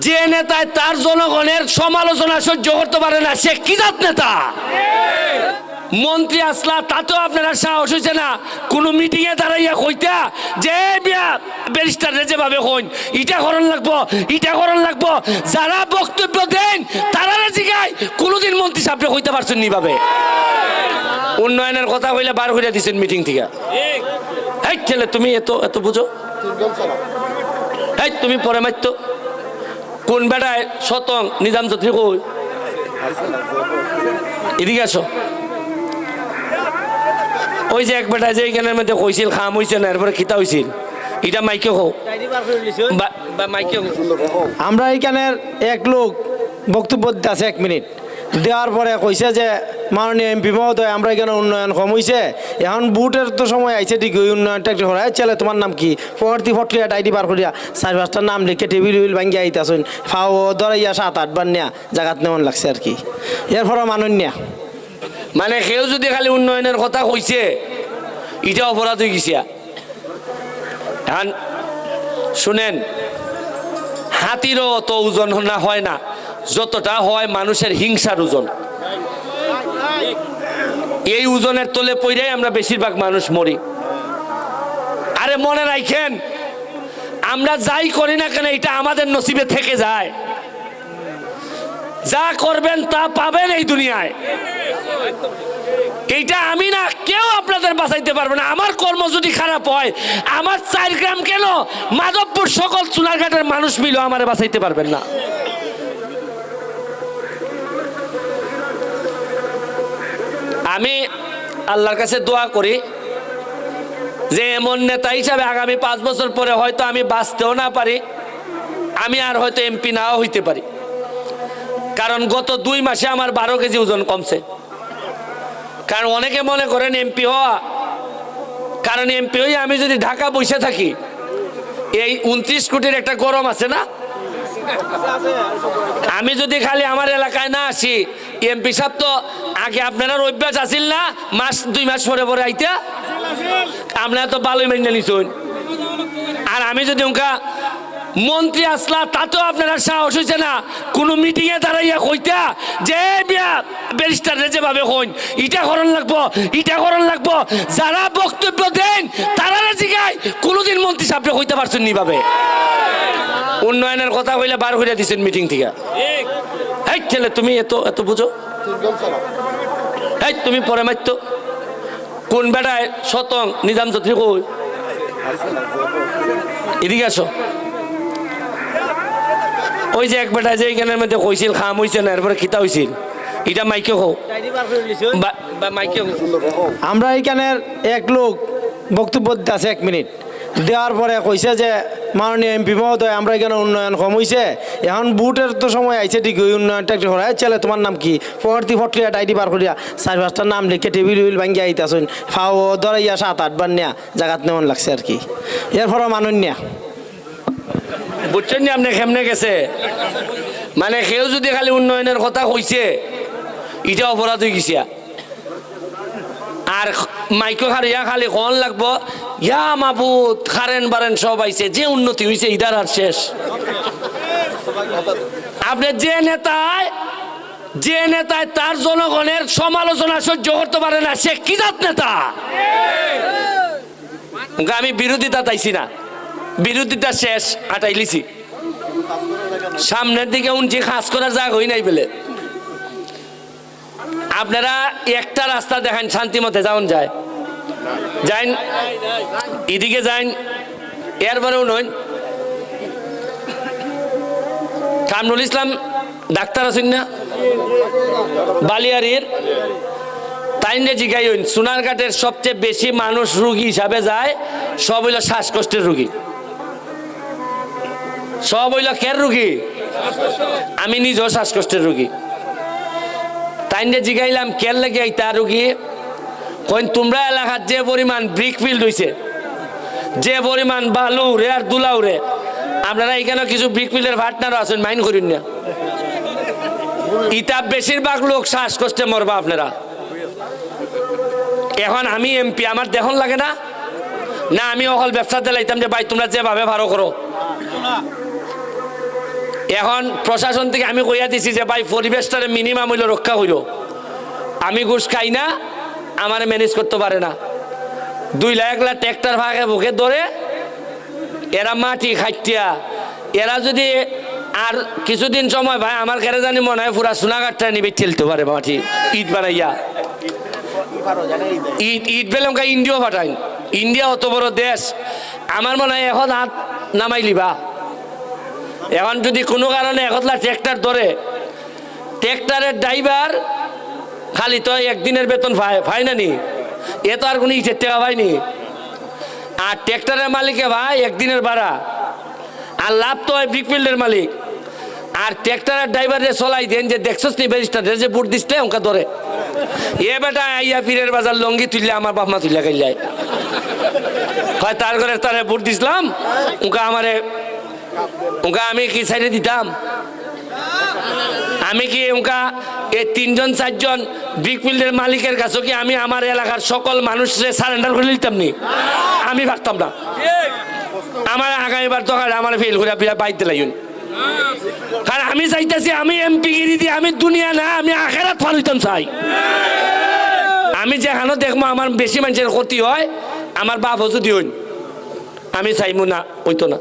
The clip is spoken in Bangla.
যে নেতায় তার জনগণের সমালোচনা সহ্য করতে পারে না সে কি জাত নেতা? মন্ত্রী আসলা তাতেও আপনারা সাহস হয়েছে না কোনো মিটিং এ দাঁড়াইয়া কইতা যে ব্যারিস্টার যেভাবে কইন ইটা করণ লাগবো ইটা করণ লাগবো। যারা বক্তব্য দেন তারা জিগায় কোনোদিন মন্ত্রী সাহেবকে কইতে পারছেন নি ভাবে উন্নয়নের কথা কইলে বার হইয়া দিচ্ছেন মিটিং থেকে। এই ছেলে তুমি এত এত বুঝো, এই তুমি পরে মারতো কোন বেড়ায় শতং নিজাম চৌধুরী কই এদিকে আসো। ওই যে এক বেটা যে এইখানের মধ্যে কইছিল খাম হইছে না এরপরে খিতা হইছিল এটা মাইকে কও মাইকে। আমরা এইখানের এক লোক বক্তব্য দিতে আছে 1 মিনিট দেওয়ার পরে কইছে যে মাননীয় এমপি মহোদয় আমরা এখানে উন্নয়ন কম হয়েছে এখন বুটের তো সময় আইছে ঠিক ওই উন্নয়নটা একটু করা চলে তোমার নাম কি ফটি ফটলিয়া ডাইডি বার করিয়া 4-5টার নাম লিখে টেবিল উইল ভাঙ্গিয়া আইতাছুন ফাও ধরাইয়া 7-8 বার নেয়া জায়গাত নেমন লাগছে আর কি এরপরে মাননীয়া মানে কেউ যদি খালি উন্নয়নের কথা কইছে এটা অপরাধ হয়ে গেছে। এখন শুনেন হাতিরও অত ওজন না হয় না যতটা হয় মানুষের হিংসার ওজন। এই ওজনের তলে পড়েই আমরা বেশিরভাগ মানুষ মরি। আরে মনে রাখেন আমরা যাই করি না কেন এটা আমাদের নসিবে থেকে যায়। যা করবেন তা পাবেন এই দুনিয়ায়। এইটা আমি না কেউ আপনাদের বাঁচাইতে পারবে না। আমার কর্ম যদি খারাপ হয় আমার 4 গ্রাম কেন মাধবপুর সকল চুনারঘাটের মানুষ মিলেও আমার বাঁচাইতে পারবেন না। আমি আল্লাহর কাছে দোয়া করি যে এমন নেতা হিসাবে আগামী 5 বছর পরে হয়তো আমি বাঁচতেও না পারি, আমি আর হয়তো এমপি নাও হইতে পারি। কারণ গত 2 মাসে আমার 12 কেজি ওজন কমছে। কারণ অনেকে মনে করেন এমপি হওয়া কারণ এমপি হয়ে আমি যদি ঢাকা বসে থাকি এই 29 কোটির একটা গরম আছে না, আমি যদি খালি আমার এলাকায় না আসি এমপি সাহেব তো আগে আপনারা অভ্যাস আসিল না মাস 2 মাস পরে পরে আইতে আপনারা তো ভালোই মেনে নিছেন। আর আমি যদি উনকা মন্ত্রী আসলা তাতেও আপনারা সাহস হয়েছে না কোনো মিটিং এ দাঁড়াইয়া কইতা যে ব্যারিস্টার যেভাবে কইন ইটা করণ লাগবো ইটা করণ লাগবো। যারা বক্তব্য দেন তারা জিগায় কোনোদিন মন্ত্রী সাহেবকে কইতে পারছেন নি ভাবে উন্নয়নের কথা কইলে বার হইয়া দিচ্ছেন মিটিং থেকে। এই ছেলে তুমি এত এত বুঝো, এই তুমি পরে মারতো কোন বেড়ায় শতং নিজাম চৌধুরী কই এদিকে আসো। ওই যে এক বেটা যে এইখানের মধ্যে কইছিল খাম হইছে না এরপরে খিতা হইছিল এটা মাইকে কও মাইকে। আমরা এইখানের এক লোক বক্তব্য দিতে আছে 1 মিনিট দেওয়ার পরে কইছে যে মাননীয় এমপি মহোদয় আমরা এখানে উন্নয়ন কম হয়েছে এখন বুটের তো সময় আইছে ঠিক ওই উন্নয়নটা একটু করা চলে তোমার নাম কি ফটি ফটলিয়া ডাইডি বার করিয়া 4-5টার নাম লিখে টেবিল উইল ভাঙ্গিয়া আইতাছুন ফাও ধরাইয়া 7-8 বার নেয়া জায়গাত নেমন লাগছে আর কি এরপরে মাননীয়া বুঝছেন নি আপনি কেমনে গেছে। মানে কেউ যদি খালি উন্নয়নের কথা কইছে এটা অপরাধ হয়ে গেছে। আর মাইকো খারিয়া খালি কন লাগবো ইয়া মাবুদ খারেন বারেন সব আইছে যে উন্নতি হয়েছে ইদার আর শেষ। আপনি যে নেতায় তার জনগণের সমালোচনা সহ্য করতে পারে না সে কি জাত নেতা? আমি বিরোধিতা চাইছি না, বিরোধিতা শেষ আটাইলিছি সামনের দিকে উনছি খাস করার জায়গা হই নাই বলে। আপনারা একটা রাস্তা দেখেন শান্তি মতে যাওন যায় যাইন এদিকে যাইন এরপরেও নয় কামরুল ইসলাম ডাক্তার আছেন না বালিয়ারির তাইনে জিগাই সোনারঘাটের সবচেয়ে বেশি মানুষ রুগী হিসাবে যায় সব হইল শ্বাসকষ্টের রুগী, সব হইল কের রুগী। আমি নিজেও শ্বাসকষ্টের রুগী। তাইনে জিগাইলাম কের লেগে আইতা রুগী কইন তোমরা এলাকার যে পরিমাণ ব্রিক ফিল্ড হইছে যে পরিমাণ বালু রে আর দুলাউ রে আপনারা এখানে কিছু ব্রিক ফিল্ডের পার্টনারও আছেন মাইন্ড করেন না ইটা বেশিরভাগ লোক শ্বাসকষ্টে মরবা আপনারা। এখন আমি এমপি আমার দেখুন লাগে না না আমি অকল ব্যবসা দিলাইতাম যে ভাই তোমরা যেভাবে ভালো করো এখন প্রশাসন থেকে আমি কইয়া দিছি যে ভাই পরিবেশটারে মিনিমাম হইল রক্ষা হইল, আমি ঘুষ খাই না, আমার ম্যানেজ করতে পারে না, 2 লাখ লাখ ট্র্যাক্টর ভাগে বুকে ধরে এরা মাটি খাইতিয়া, এরা যদি আর কিছুদিন সময় ভাই আমার ঘরে জানি মনে হয় পুরা সোনাঘাটটা নিবে ঠেলতে পারে মাটি ইট বানাইয়া। ইট বেলে ইন্ডিয়া ফাটাইন, ইন্ডিয়া অত বড় দেশ, আমার মনে হয় এখন হাত নামাই লিবা। এখন যদি কোনো কারণে একলা ট্র্যাক্টর ধরে, ট্র্যাক্টরের ড্রাইভার খালি তো একদিনের বেতন পায় না নি, এ তো আর কোনো ইটের টাকা পায়নি। আর ট্র্যাক্টরের মালিকে ভাই একদিনের ভাড়া, আর লাভ তো হয় ব্রিকফিল্ডের মালিক। আর ট্র্যাক্টরের ড্রাইভারে চলাই দেন যে দেখছস নি ব্যারিস্টার যে বুট দিচ্ছে ওকে ধরে, এ বেটা আইয়া পীরের বাজার লঙ্গি তুললে আমার বাপ মা তুললে গেল যায়, হয় তার ঘরে তারে বুট দিছিলাম ওকে আমারে, ওকে আমি কি সাইডে দিতাম, আমি কি ওকা এই 3জন 4জন ব্রিকফিল্ডের মালিকের কাছে কি আমি আমার এলাকার সকল মানুষকে সারেন্ডার করে দিতাম নি? আমি ভাবতাম না। আমার আগামীবার দরকার আমার ফেল করে বাইতে লাগুন, কারণ আমি চাইতেছি আমি এমপি গিরি দিয়ে আমি দুনিয়া না আমি আখেরাত ফালুইতাম চাই। আমি যেখানে দেখবো আমার বেশি মানুষের ক্ষতি হয়, আমার বাপ যদি হইন আমি চাইবো না, হইতো না।